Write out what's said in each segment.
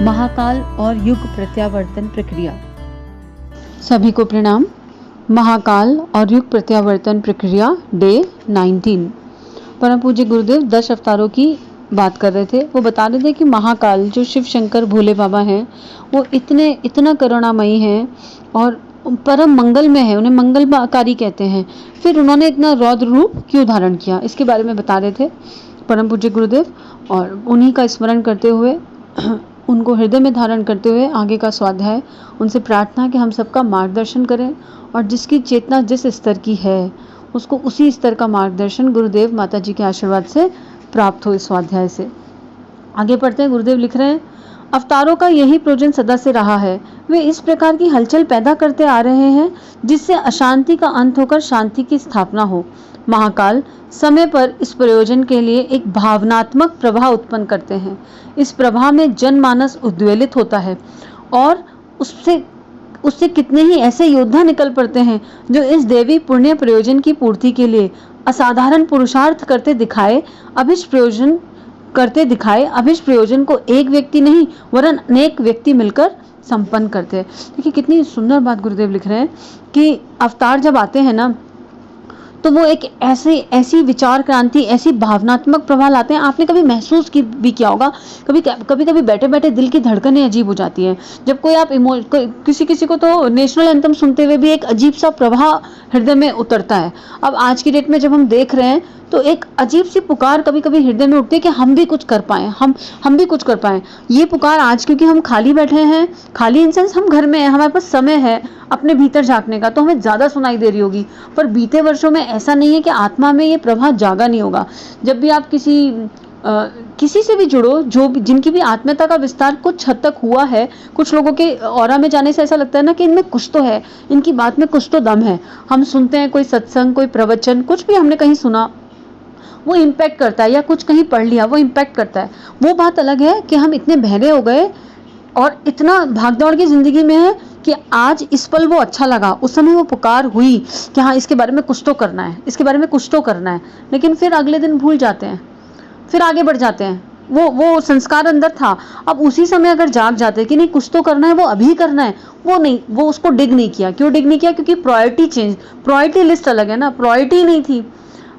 महाकाल और युग प्रत्यावर्तन प्रक्रिया। सभी को प्रणाम। महाकाल और युग प्रत्यावर्तन प्रक्रिया डे 19। परम पूज्य गुरुदेव 10 अवतारों की बात कर रहे थे। वो बता रहे थे कि महाकाल जो शिव शंकर भोले बाबा हैं वो इतना करुणामयी हैं और परम मंगलमय है, उन्हें मंगलकारी कहते हैं। फिर उन्होंने इतना रौद्र रूप क्यों धारण किया, इसके बारे में बता रहे थे परम पूज्य गुरुदेव। और उन्हीं का स्मरण करते हुए, उनको हृदय में धारण करते हुए आगे का स्वाध्याय, उनसे प्रार्थना कि हम सबका मार्गदर्शन करें और जिसकी चेतना जिस स्तर की है उसको उसी स्तर का मार्गदर्शन गुरुदेव माता जी के आशीर्वाद से प्राप्त हो। इस स्वाध्याय से आगे पढ़ते हैं। गुरुदेव लिख रहे हैं, अवतारों का यही प्रयोजन सदा से रहा है। वे इस प्रकार की हलचल पैदा करते आ रहे हैं जिससे अशांति का अंत होकर शांति की स्थापना हो। महाकाल समय पर इस प्रयोजन के लिए एक भावनात्मक प्रवाह उत्पन्न करते हैं। इस प्रवाह में जनमानस उद्वेलित होता है और उससे कितने ही ऐसे योद्धा निकल पड़ते हैं जो इस देवी पुण्य प्रयोजन की पूर्ति के लिए असाधारण पुरुषार्थ करते दिखाए। अभिष्ट प्रयोजन को एक व्यक्ति नहीं वरन अनेक व्यक्ति मिलकर संपन्न करते हैं। देखिए कितनी सुंदर बात गुरुदेव लिख रहे हैं कि अवतार जब आते हैं ना तो वो एक ऐसी विचार क्रांति, ऐसी भावनात्मक प्रवाह लाते हैं। आपने कभी महसूस भी किया होगा, कभी बैठे बैठे दिल की धड़कनें अजीब हो जाती हैं। जब कोई आप किसी को तो नेशनल एंथम सुनते हुए भी एक अजीब सा प्रवाह हृदय में उतरता है। अब आज की डेट में जब हम देख रहे हैं तो एक अजीब सी पुकार कभी कभी हृदय में उठती है कि हम भी कुछ कर पाएं, हम भी कुछ कर पाएं। ये पुकार आज क्योंकि हम खाली बैठे हैं, खाली इन सेंस हम घर में हैं, हमारे पास समय है अपने भीतर झांकने का, तो हमें ज्यादा सुनाई दे रही होगी। पर बीते वर्षों में ऐसा नहीं है कि आत्मा में ये प्रवाह जागा नहीं होगा। जब भी आप किसी से भी जुड़ो, जिनकी भी आत्मीयता का विस्तार कुछ हद तक हुआ है, कुछ लोगों के ऑरा में जाने से ऐसा लगता है ना कि इनमें कुछ तो है, इनकी बात में कुछ तो दम है। हम सुनते हैं कोई सत्संग, कोई प्रवचन, कुछ भी हमने कहीं सुना, वो इम्पैक्ट करता है, या कुछ कहीं पढ़ लिया वो इम्पैक्ट करता है। वो बात अलग है कि हम इतने बहरे हो गए और इतना भागदौड़ की जिंदगी में है कि आज इस पल वो अच्छा लगा, उस समय वो पुकार हुई कि हाँ इसके बारे में कुछ तो करना है, इसके बारे में कुछ तो करना है, लेकिन फिर अगले दिन भूल जाते हैं, फिर आगे बढ़ जाते हैं। वो संस्कार अंदर था, अब उसी समय अगर जाग जाते कि नहीं कुछ तो करना है, वो अभी करना है, वो नहीं, वो उसको डिग नहीं किया। क्यों डिग नहीं किया? क्योंकि प्रायोरिटी लिस्ट अलग है ना, प्रायोरिटी नहीं थी।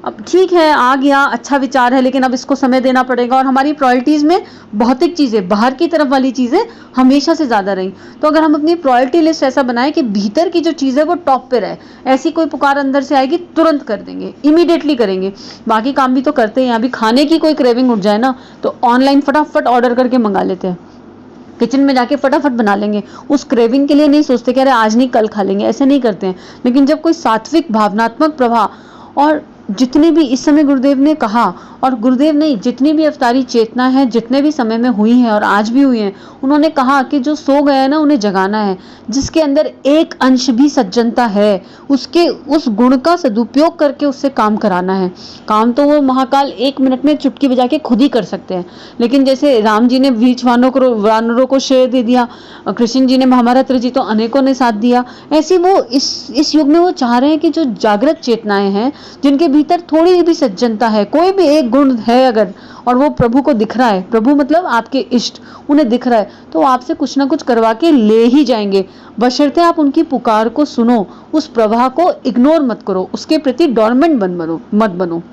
अब ठीक है आ गया, अच्छा विचार है, लेकिन अब इसको समय देना पड़ेगा। और हमारी प्रायोरिटीज में भौतिक चीजें, बाहर की तरफ वाली चीजें हमेशा से ज्यादा रही। तो अगर हम अपनी प्रायोरिटी लिस्ट ऐसा बनाए कि भीतर की जो चीज है वो टॉप पे रहे, ऐसी कोई पुकार अंदर से आएगी तुरंत कर देंगे, इमीडिएटली करेंगे। बाकी काम भी तो करते हैं, अभी खाने की कोई क्रेविंग उठ जाए ना तो ऑनलाइन फटाफट ऑर्डर करके मंगा लेते हैं, किचन में जाके फटाफट बना लेंगे। उस क्रेविंग के लिए नहीं सोचते कि अरे आज नहीं कल खा लेंगे, ऐसे नहीं करते हैं। लेकिन जब कोई सात्विक भावनात्मक प्रवाह, और जितने भी इस समय गुरुदेव ने कहा, और गुरुदेव ने जितनी भी अवतारी चेतना है, जितने भी समय में हुई है और आज भी हुई है, उन्होंने कहा कि जो सो गया है ना उन्हें जगाना है। जिसके अंदर एक अंश भी सज्जनता है उसके उस गुण का सदुपयोग करके उससे काम कराना है। काम तो वो महाकाल 1 मिनट में चुटकी बजा के खुद ही कर सकते हैं। लेकिन जैसे राम जी ने बीच वानरों को श्रेय दे दिया, कृष्ण जी ने महाभारत रची तो अनेकों ने साथ दिया, ऐसी वो इस युग में वो चाह रहे हैं कि जो जागृत चेतनाएं हैं, जिनके भीतर थोड़ी भी सज्जनता है, कोई भी एक गुण है अगर, और वो प्रभु को दिख रहा है, प्रभु मतलब आपके इष्ट, उन्हें दिख रहा है, तो आपसे कुछ ना कुछ करवा के ले ही जाएंगे। बशर्ते आप उनकी पुकार को सुनो, उस प्रवाह को इग्नोर मत करो, उसके प्रति डोरमेंट मत बनो।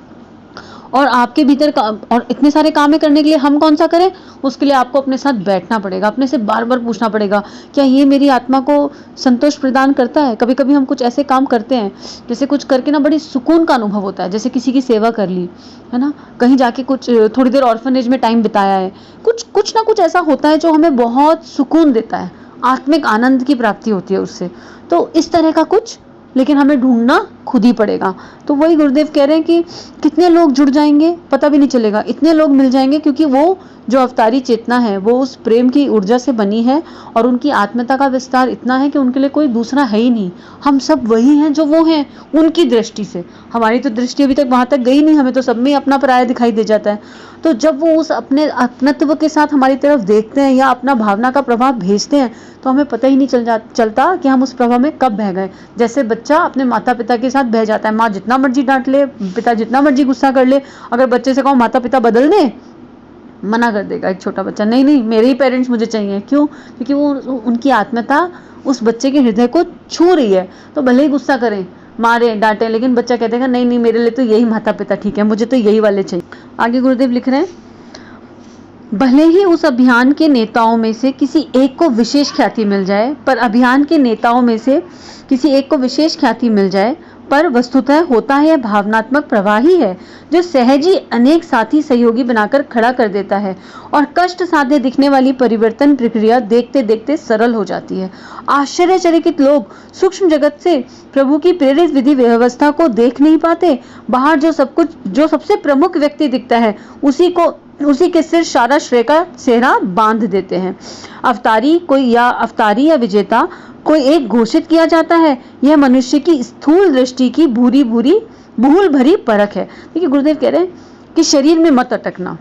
और आपके भीतर और इतने सारे काम करने के लिए हम कौन सा करें? उसके लिए आपको अपने साथ बैठना पड़ेगा, अपने से बार बार पूछना पड़ेगा क्या ये मेरी आत्मा को संतोष प्रदान करता है। कभी कभी हम कुछ ऐसे काम करते हैं जैसे कुछ करके ना बड़ी सुकून का अनुभव होता है, जैसे किसी की सेवा कर ली है ना, कहीं जाके कुछ थोड़ी देर ऑर्फनेज में टाइम बिताया है, कुछ ना कुछ ऐसा होता है जो हमें बहुत सुकून देता है, आत्मिक आनंद की प्राप्ति होती है उससे। तो इस तरह का कुछ, लेकिन हमें ढूंढना खुद ही पड़ेगा। तो वही गुरुदेव कह रहे हैं कि कितने लोग जुड़ जाएंगे पता भी नहीं चलेगा, इतने लोग मिल जाएंगे क्योंकि वो जो अवतारी चेतना है वो उस प्रेम की ऊर्जा से बनी है और उनकी आत्मीयता का विस्तार इतना है कि उनके लिए कोई दूसरा है ही नहीं। हम सब वही हैं जो वो हैं उनकी दृष्टि से। हमारी तो दृष्टि अभी तक वहां तक गई नहीं, हमें तो सब में अपना पराया दिखाई दे जाता है। तो जब वो उस अपने अपनत्व के साथ हमारी तरफ देखते हैं या अपना भावना का प्रभाव भेजते हैं तो हमें पता ही नहीं चलता कि हम उस प्रभाव में कब बह गए। जैसे बच्चा अपने माता पिता के साथ बह जाता है, माँ जितना मर्जी डांट ले, पिता जितना मर्जी गुस्सा कर ले, अगर बच्चे से कहो माता पिता बदल दे मना कर देगा एक छोटा बच्चा, नहीं नहीं मेरे ही पेरेंट्स मुझे चाहिए। क्यों? क्योंकि वो उनकी आत्मीयता उस बच्चे के हृदय को छू रही है। तो भले ही गुस्सा करें, मारे, डांटे, लेकिन बच्चा कह देगा नहीं नहीं मेरे लिए तो यही माता पिता ठीक है, मुझे तो यही वाले चाहिए। आगे गुरुदेव लिख रहे हैं, भले ही उस अभियान के नेताओं में से किसी एक को विशेष ख्याति मिल जाए, पर अभियान के नेताओं में से किसी एक को विशेष ख्याति मिल जाए, पर वस्तुतः होता है यह भावनात्मक प्रवाह ही है जो सहज ही अनेक साथी सहयोगी बनाकर खड़ा कर देता है और कष्ट साध्य दिखने वाली परिवर्तन प्रक्रिया देखते देखते सरल हो जाती है। आश्चर्यचकित लोग सूक्ष्म जगत से प्रभु की प्रेरित विधि व्यवस्था को देख नहीं पाते। बाहर जो सबसे प्रमुख व्यक्ति दिखता है उसी के सिर सारा श्रेय का सेहरा बांध देते हैं। अवतारी या विजेता कोई एक घोषित किया जाता है। यह मनुष्य की स्थूल दृष्टि की भूल भरी परख है। देखिए गुरुदेव कह रहे हैं कि शरीर में मत अटकना।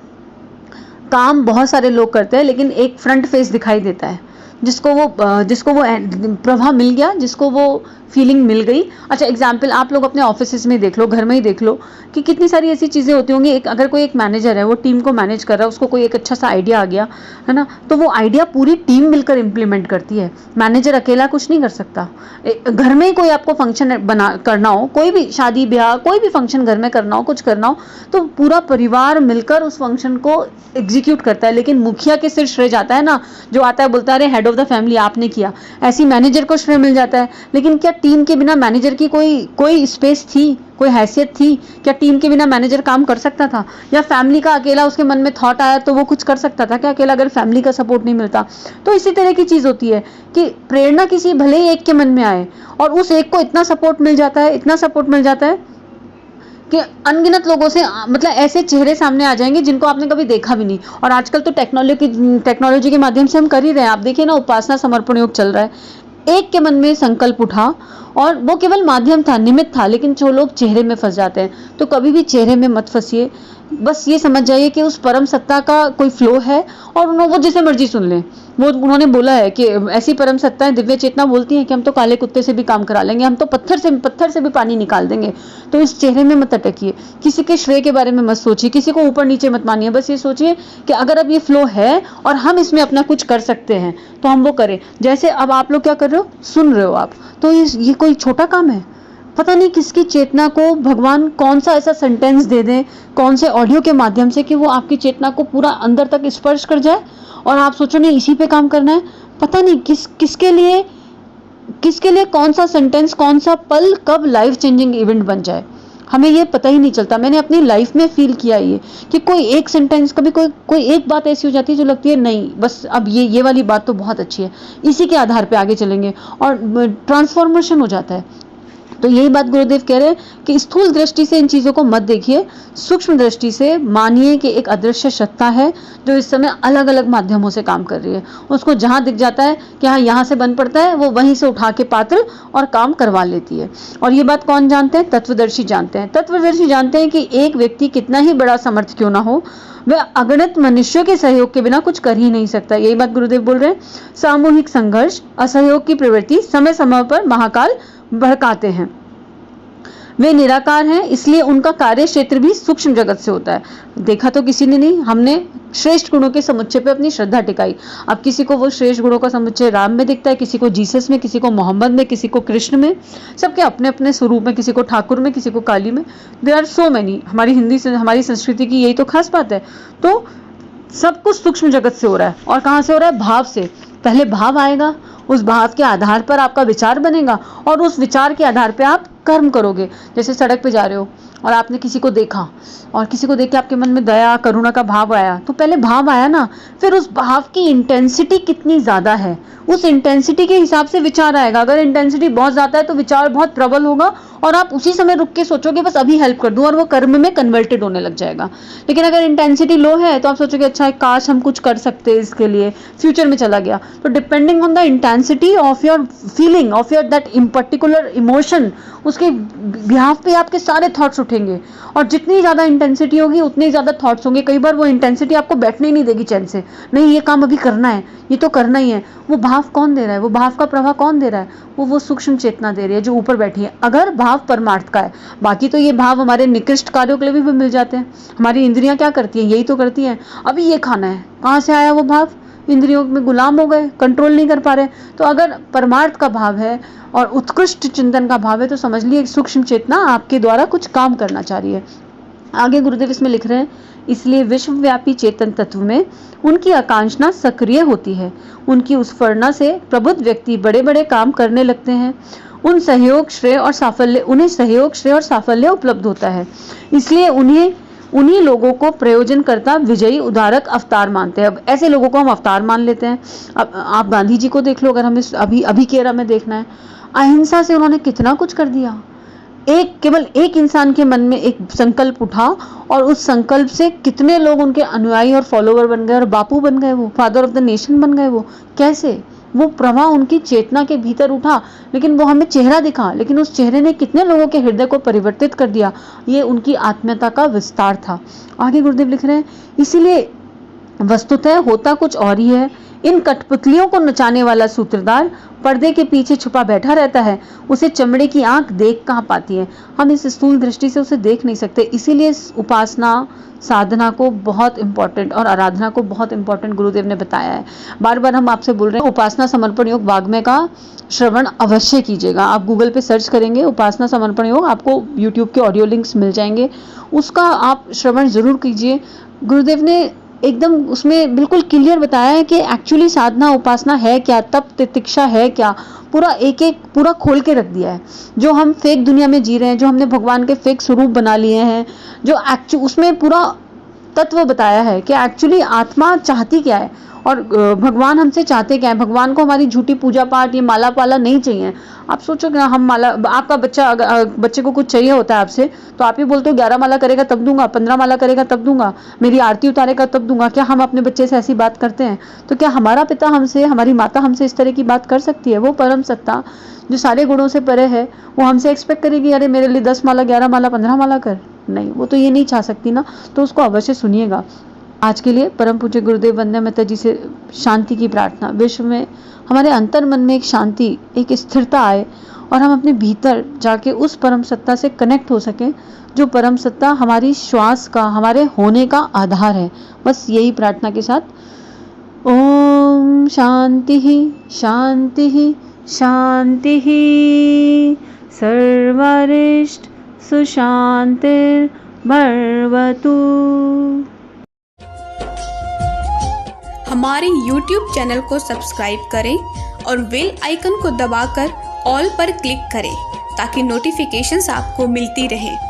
काम बहुत सारे लोग करते हैं लेकिन एक फ्रंट फेस दिखाई देता है, जिसको वो प्रभाव मिल गया, जिसको वो फीलिंग मिल गई। अच्छा एग्जाम्पल आप लोग अपने ऑफिस में देख लो, घर में ही देख लो कि कितनी सारी ऐसी चीज़ें होती होंगी। अगर कोई एक मैनेजर है, वो टीम को मैनेज कर रहा है, उसको कोई एक अच्छा सा आइडिया आ गया है ना, तो वो आइडिया पूरी टीम मिलकर इंप्लीमेंट करती है। मैनेजर अकेला कुछ नहीं कर सकता। घर में ही कोई आपको फंक्शन करना हो, कोई भी शादी ब्याह, कोई भी फंक्शन घर में करना हो, कुछ करना हो, तो पूरा परिवार मिलकर उस फंक्शन को एग्जीक्यूट करता है। लेकिन मुखिया के सिर श्रेय जाता है ना, जो आता है बोलता है अरे हेड ऑफ द फैमिली आपने किया। ऐसी मैनेजर को श्रेय मिल जाता है। लेकिन क्या टीम के बिना मैनेजर की कोई स्पेस थी, कोई हैसियत थी? क्या टीम के बिना मैनेजर काम कर सकता था? या फैमिली का अकेला उसके मन में थॉट आया तो वो कुछ कर सकता था क्या अकेला, अगर फैमिली का सपोर्ट नहीं मिलता? तो इसी तरह की चीज होती है कि प्रेरणा किसी भले ही एक के मन में आए और उस एक को इतना सपोर्ट मिल जाता है कि अनगिनत लोगों से मतलब ऐसे चेहरे सामने आ जाएंगे जिनको आपने कभी देखा भी नहीं। और आजकल तो टेक्नोलॉजी के माध्यम से हम कर ही रहे हैं। आप देखिए ना, उपासना समर्पण योग चल रहा है। एक के मन में संकल्प उठा और वो केवल माध्यम था, निमित्त था, लेकिन जो लोग चेहरे में फंस जाते हैं। तो कभी भी चेहरे में मत फंसिए। बस ये समझ जाइए कि उस परम सत्ता का कोई फ्लो है और वो जिसे मर्जी सुन लें। उन्होंने बोला है कि ऐसी परम सत्ताएं दिव्य चेतना बोलती हैं कि हम तो काले कुत्ते से भी काम करा लेंगे, हम तो पत्थर से भी पानी निकाल देंगे। तो इस चेहरे में मत अटकिए, किसी के श्रेय के बारे में मत सोचिए, किसी को ऊपर नीचे मत मानिए। बस ये सोचिए कि अगर अब ये फ्लो है और हम इसमें अपना कुछ कर सकते हैं तो हम वो करें। जैसे अब आप लोग क्या कर रहे हो, सुन रहे हो आप, तो ये कोई छोटा काम है? पता नहीं किसकी चेतना को भगवान कौन सा ऐसा सेंटेंस दे दें, कौन से ऑडियो के माध्यम से कि वो आपकी चेतना को पूरा अंदर तक स्पर्श कर जाए और आप सोचो नहीं इसी पे काम करना है। पता नहीं किसके लिए कौन सा सेंटेंस, कौन सा पल कब लाइफ चेंजिंग इवेंट बन जाए, हमें ये पता ही नहीं चलता। मैंने अपनी लाइफ में फील किया ये कि कोई एक सेंटेंस, कभी कोई एक बात ऐसी हो जाती है जो लगती है नहीं बस अब ये वाली बात तो बहुत अच्छी है, इसी के आधार पे आगे चलेंगे और ट्रांसफॉर्मेशन हो जाता है। तो यही बात गुरुदेव कह रहे हैं कि स्थूल दृष्टि से इन चीजों को मत देखिए, सूक्ष्म दृष्टि से मानिए कि एक अदृश्य सत्ता है जो इस समय अलग अलग माध्यमों से काम कर रही है। उसको जहां दिख जाता है कि हाँ यहाँ से बन पड़ता है, वो वहीं से उठा के पात्र और काम करवा लेती है। और ये बात कौन जानते हैं? तत्वदर्शी जानते हैं। तत्वदर्शी जानते हैं कि एक व्यक्ति कितना ही बड़ा समर्थ क्यों ना हो, वह अगणित मनुष्यों के सहयोग के बिना कुछ कर ही नहीं सकता। यही बात गुरुदेव बोल रहे हैं। सामूहिक संघर्ष, असहयोग की प्रवृत्ति समय समय पर महाकाल भड़काते हैं। वे निराकार हैं, इसलिए उनका कार्य क्षेत्र भी सूक्ष्म जगत से होता है। देखा तो किसी ने नहीं, हमने श्रेष्ठ गुणों के समुच्चय पे अपनी श्रद्धा टिकाई। अब किसी को वो श्रेष्ठ गुणों का समुच्चय राम में दिखता है, किसी को जीसस में, किसी को मोहम्मद में, किसी को कृष्ण में, सबके अपने अपने स्वरूप में, किसी को ठाकुर में, किसी को काली में। There are so many. हमारी संस्कृति की यही तो खास बात है। तो सब कुछ सूक्ष्म जगत से हो रहा है। और कहाँ से हो रहा है? भाव से। पहले भाव आएगा, उस भाव के आधार पर आपका विचार बनेगा और उस विचार के आधार पर आप कर्म करोगे। जैसे सड़क पे जा रहे हो और आपने किसी को देखा और किसी को देख के आपके मन में दया करुणा का भाव आया, तो पहले भाव आया ना, फिर उस भाव की इंटेंसिटी कितनी ज्यादा है, उस इंटेंसिटी के हिसाब से विचार आएगा। अगर इंटेंसिटी बहुत ज्यादा है तो विचार बहुत प्रबल होगा और आप उसी समय रुक के सोचोगे बस अभी हेल्प कर दूं, और वो कर्म में कन्वर्टेड होने लग जाएगा। लेकिन अगर इंटेंसिटी लो है तो आप सोचोगे अच्छा काश हम कुछ कर सकते हैं इसके लिए, फ्यूचर में चला गया। तो depending on the intensity of your feeling, of your that particular emotion, उसके बिहाफ पे आपके सारे थॉट्स उठेंगे। और जितनी ज्यादा इंटेंसिटी होगी उतने ज्यादा थॉट्स होंगे। कई बार वो इंटेंसिटी आपको बैठने ही नहीं देगी चैन से, नहीं ये काम अभी करना है, ये तो करना ही है। वो भाव कौन दे रहा है? वो भाव का प्रवाह कौन दे रहा है? वो सूक्ष्म चेतना दे रही है जो ऊपर बैठी है। अगर भाव भाव परमार्थ का है। बाकी तो ये भाव हमारे निकृष्ट कार्यों के लिए भी मिल जाते हैं। हमारी इंद्रियां क्या करती हैं, यही तो करती हैं, अभी ये खाना है, कहाँ से आया वो भाव, इंद्रियों में गुलाम हो गए, कंट्रोल नहीं कर पा रहे। तो अगर परमार्थ का भाव है और उत्कृष्ट चिंतन का भाव है तो समझ लिए सूक्ष्म चेतना आपके द्वारा कुछ काम करना चाह रही है। आगे गुरुदेव इसमें लिख रहे हैं, इसलिए विश्वव्यापी चेतन तत्व में उनकी आकांक्षा सक्रिय होती है। उनकी उस स्फुरना से प्रबुद्ध व्यक्ति बड़े बड़े काम करने लगते हैं। उन्हें सहयोग श्रेय और साफल्य उपलब्ध होता है। इसलिए उन्हीं लोगों को प्रयोजनकर्ता, विजयी, उदारक अवतार मानते हैं। अब ऐसे लोगों को हम अवतार मान लेते हैं। अब आप गांधी जी को देख लो, अगर हमें अभी के एरा में देखना है, अहिंसा से उन्होंने कितना कुछ कर दिया। केवल एक इंसान के मन में एक संकल्प उठा और उस संकल्प से कितने लोग उनके अनुयायी और फॉलोवर बन गए और बापू बन गए, वो फादर ऑफ द नेशन बन गए। वो कैसे, वो प्रवाह उनकी चेतना के भीतर उठा, लेकिन वो हमें चेहरा दिखा, लेकिन उस चेहरे ने कितने लोगों के हृदय को परिवर्तित कर दिया। ये उनकी आत्मीयता का विस्तार था। आगे गुरुदेव लिख रहे हैं, इसीलिए वस्तुतः होता कुछ और ही है। इन कठपुतलियों को नचाने वाला सूत्रधार पर्दे के पीछे छुपा बैठा रहता है। उसे चमड़े की आंख देख कहाँ पाती है, हम इस स्थूल दृष्टि से उसे देख नहीं सकते। इसीलिए उपासना साधना को बहुत इंपॉर्टेंट और आराधना को बहुत इंपॉर्टेंट गुरुदेव ने बताया है। बार बार हम आपसे बोल रहे हैं, उपासना समर्पण योग वाग्मय का श्रवण अवश्य कीजिएगा। आप गूगल पे सर्च करेंगे उपासना समर्पण योग, आपको यूट्यूब के ऑडियो लिंक्स मिल जाएंगे, उसका आप श्रवण जरूर कीजिए। गुरुदेव ने एकदम उसमें बिल्कुल क्लियर बताया है कि एक्चुअली साधना उपासना है क्या, तप तितिक्षा है क्या, पूरा खोल के रख दिया है। जो हम फेक दुनिया में जी रहे हैं, जो हमने भगवान के फेक स्वरूप बना लिए हैं, जो उसमें पूरा तत्व बताया है कि एक्चुअली आत्मा चाहती क्या है और भगवान हमसे चाहते क्या है। भगवान को हमारी झूठी पूजा पाठ, ये माला पाला नहीं चाहिए। आप सोचो कि हम माला, आपका बच्चे को कुछ चाहिए होता है आपसे, तो आप ही बोलते हो 11 माला करेगा तब दूंगा, 15 माला करेगा तब दूंगा, मेरी आरती उतारेगा तब दूंगा। क्या हम अपने बच्चे से ऐसी बात करते हैं? तो क्या हमारा पिता हमसे, हमारी माता हमसे इस तरह की बात कर सकती है? वो परम सत्ता जो सारे गुणों से परे है, वो हमसे एक्सपेक्ट करेगी अरे मेरे लिए 10 माला, 11 माला, 15 माला कर? नहीं, वो तो ये नहीं चाह सकती ना। तो उसको अवश्य सुनिएगा। आज के लिए परम पूज्य गुरुदेव वंदना मेहता जी से शांति की प्रार्थना। विश्व में हमारे अंतर मन में एक शांति, एक स्थिरता आए और हम अपने भीतर जाके उस परम सत्ता से कनेक्ट हो सकें, जो परम सत्ता हमारी श्वास का, हमारे होने का आधार है। बस यही प्रार्थना के साथ ओम शांति शांति शांति सर्वरिष्ट सुशांतिर भवतु। हमारे YouTube चैनल को सब्सक्राइब करें और बेल आइकन को दबाकर ऑल पर क्लिक करें ताकि नोटिफिकेशंस आपको मिलती रहें।